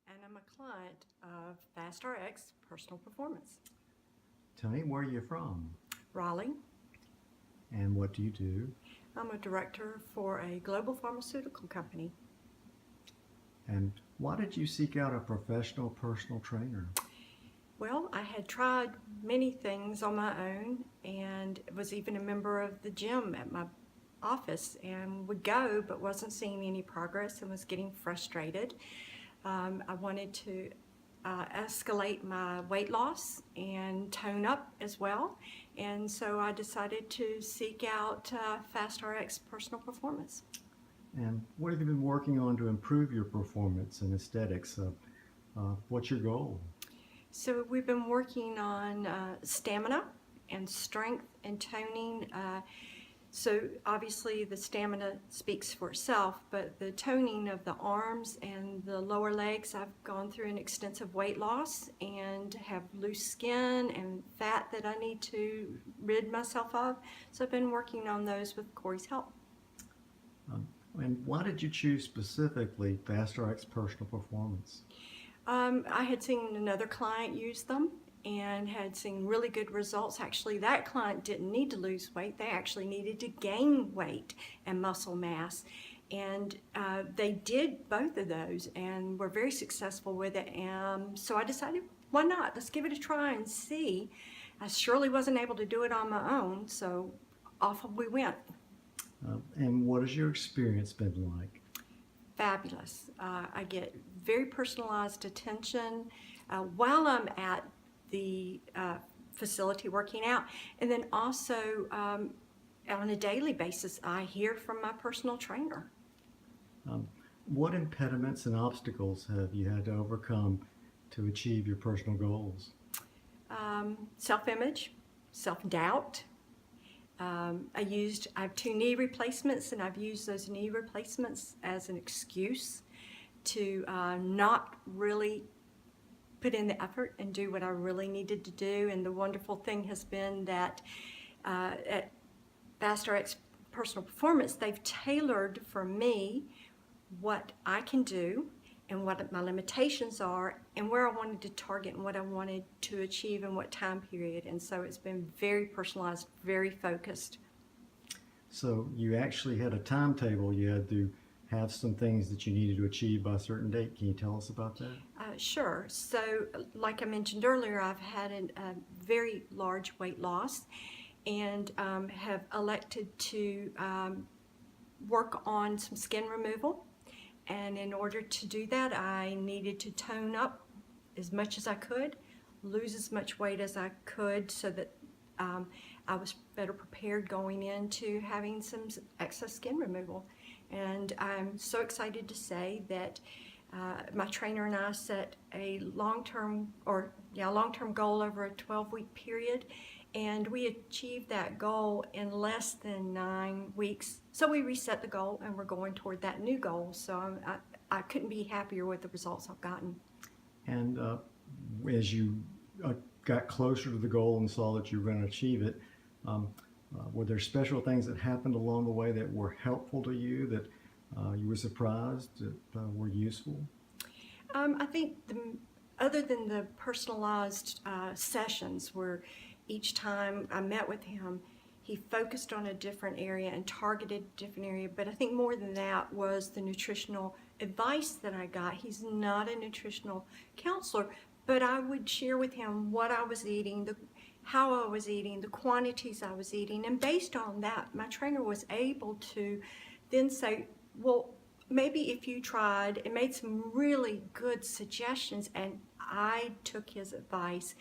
and I'm a client of FASTRx Personal Performance. Toni, where are you from? Raleigh. And what do you do? I'm a director for a global pharmaceutical company. And why did you seek out a professional personal trainer? Well, I had tried many things on my own and was even a member of the gym at my office and would go but wasn't seeing any progress and was getting frustrated. I wanted to escalate my weight loss and tone up as well, and so I decided to seek out FASTRx Personal Performance. And what have you been working on to improve your performance and aesthetics? What's your goal? So we've been working on stamina and strength and toning. So obviously the stamina speaks for itself, but the toning of the arms and the lower legs, I've gone through an extensive weight loss and have loose skin and fat that I need to rid myself of. So I've been working on those with Corey's help. And why did you choose specifically FASTRx Personal Performance? I had seen another client use them and had seen really good results. Actually, that client didn't need to lose weight. They actually needed to gain weight and muscle mass. And they did both of those and were very successful with it. And so I decided, why not? Let's give it a try and see. I surely wasn't able to do it on my own, so off we went. And what has your experience been like? Fabulous. I get very personalized attention while I'm at the facility working out, and then also on a daily basis I hear from my personal trainer. What impediments and obstacles have you had to overcome to achieve your personal goals? Self-image, self-doubt. I have 2 knee replacements, and I've used those knee replacements as an excuse to not really put in the effort and do what I really needed to do. And the wonderful thing has been that at FASTRx Personal Performance, they've tailored for me what I can do and what my limitations are and where I wanted to target and what I wanted to achieve in what time period. And so it's been very personalized, very focused. So you actually had a timetable. You had to have some things that you needed to achieve by a certain date. Can you tell us about that? Sure. So like I mentioned earlier, I've had a very large weight loss and have elected to work on some skin removal. And in order to do that, I needed to tone up as much as I could, lose as much weight as I could, so that I was better prepared going into having some excess skin removal. And I'm so excited to say that my trainer and I set a long-term goal over a 12-week period, and we achieved that goal in less than 9 weeks. So we reset the goal and we're going toward that new goal. So I couldn't be happier with the results I've gotten. And as you got closer to the goal and saw that you were going to achieve it, were there special things that happened along the way that were helpful to you, that you were surprised that were useful? I think other than the personalized sessions where each time I met with him, he focused on a different area and targeted a different area, but I think more than that was the nutritional advice that I got. He's not a nutritional counselor, but I would share with him what I was eating, how I was eating, the quantities I was eating, and based on that, my trainer was able to then say, well, maybe if you tried, and made some really good suggestions, and I took his advice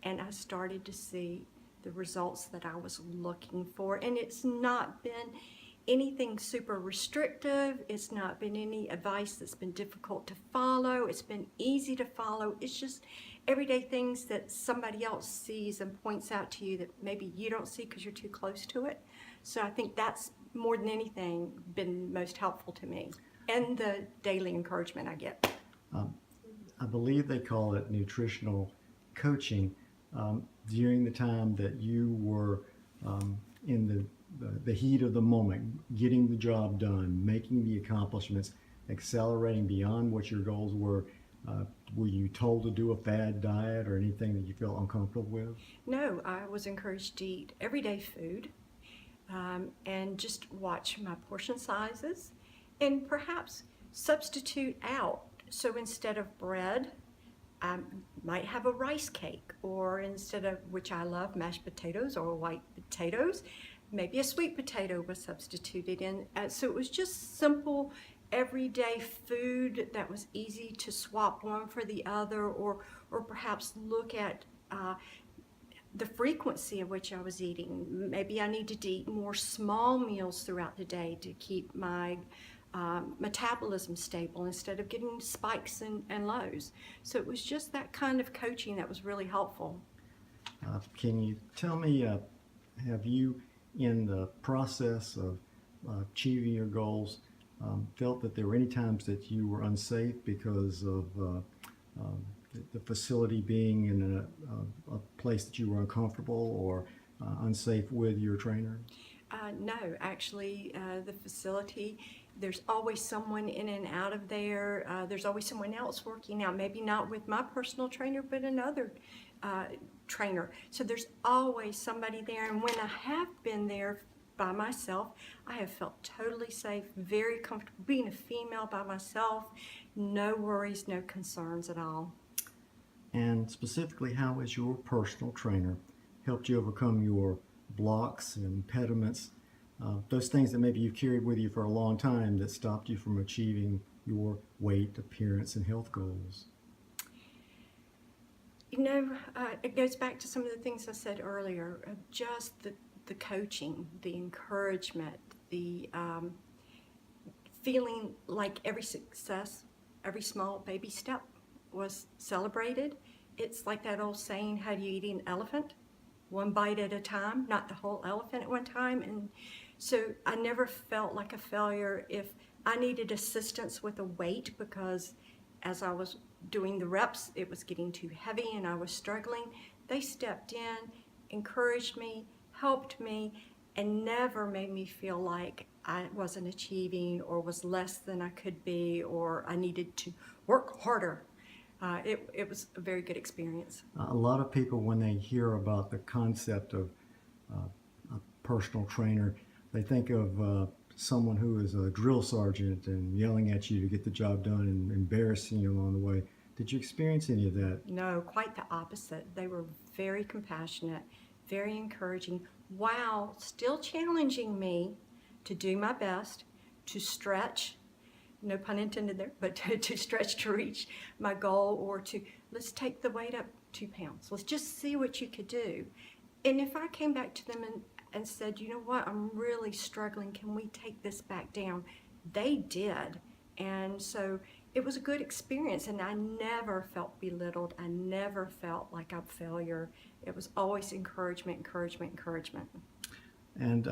and I started to see the results that I was looking for. And it's not been anything super restrictive. It's not been any advice that's been difficult to follow. It's been easy to follow. It's just everyday things that somebody else sees and points out to you that maybe you don't see because you're too close to it. So I think that's more than anything been most helpful to me, and the daily encouragement I get. I believe they call it nutritional coaching. During the time that you were in the heat of the moment, getting the job done, making the accomplishments, accelerating beyond what your goals were, Were you told to do a fad diet or anything that you felt uncomfortable with? No, I was encouraged to eat everyday food and just watch my portion sizes and perhaps substitute out. So instead of bread, I might have a rice cake, or instead of, which I love, mashed potatoes or white potatoes, maybe a sweet potato was substituted in. So it was just simple, everyday food that was easy to swap one for the other, or perhaps look at the frequency of which I was eating. Maybe I needed to eat more small meals throughout the day to keep my metabolism stable instead of getting spikes and lows. So it was just that kind of coaching that was really helpful. Can you tell me, have you, in the process of achieving your goals, felt that there were any times that you were unsafe because of the facility being in a place that you were uncomfortable, or unsafe with your trainer? No, actually, the facility, there's always someone in and out of there. There's always someone else working out, maybe not with my personal trainer, but another trainer. So there's always somebody there. And when I have been there by myself, I have felt totally safe, very comfortable being a female by myself. No worries, no concerns at all. And specifically, how has your personal trainer helped you overcome your blocks and impediments, those things that maybe you've carried with you for a long time that stopped you from achieving your weight, appearance, and health goals? You know, it goes back to some of the things I said earlier, just the coaching, the encouragement, the feeling like every success, every small baby step was celebrated. It's like that old saying, how do you eat an elephant? One bite at a time, not the whole elephant at one time. And so I never felt like a failure if I needed assistance with a weight, because as I was doing the reps, it was getting too heavy and I was struggling. They stepped in, encouraged me, helped me, and never made me feel like I wasn't achieving or was less than I could be, or I needed to work harder. It was a very good experience. A lot of people, when they hear about the concept of a personal trainer, they think of someone who is a drill sergeant and yelling at you to get the job done and embarrassing you along the way. Did you experience any of that? No, quite the opposite. They were very compassionate, very encouraging, while still challenging me to do my best, to stretch, no pun intended there, but to stretch to reach my goal, or to, let's take the weight up 2 pounds. Let's just see what you could do. And if I came back to them and said, you know what, I'm really struggling, can we take this back down? They did. And so it was a good experience, and I never felt belittled. I never felt like I'm a failure. It was always encouragement, encouragement, encouragement. And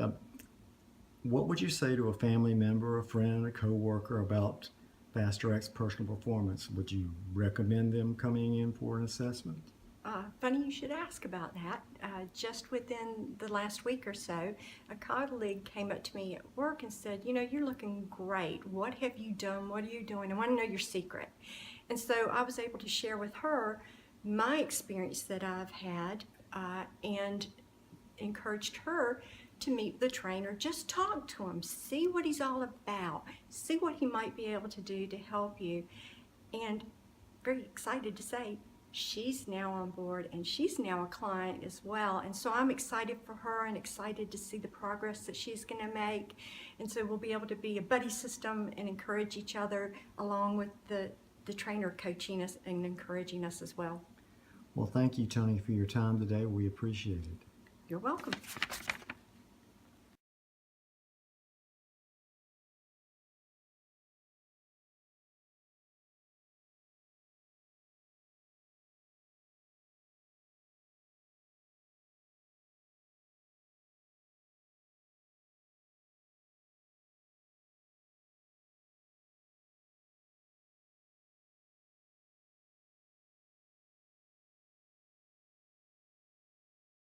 what would you say to a family member, a friend, a coworker about FASTRx personal performance? Would you recommend them coming in for an assessment? Funny you should ask about that. Just within the last week or so, a colleague came up to me at work and said, you know, you're looking great. What have you done? What are you doing? I want to know your secret. And so I was able to share with her my experience that I've had and encouraged her to meet the trainer. Just talk to him, see what he's all about, see what he might be able to do to help you. And very excited to say, she's now on board and she's now a client as well. And so I'm excited for her and excited to see the progress that she's going to make. And so we'll be able to be a buddy system and encourage each other, along with the trainer coaching us and encouraging us as well. Well, thank you, Toni, for your time today. We appreciate it. You're welcome.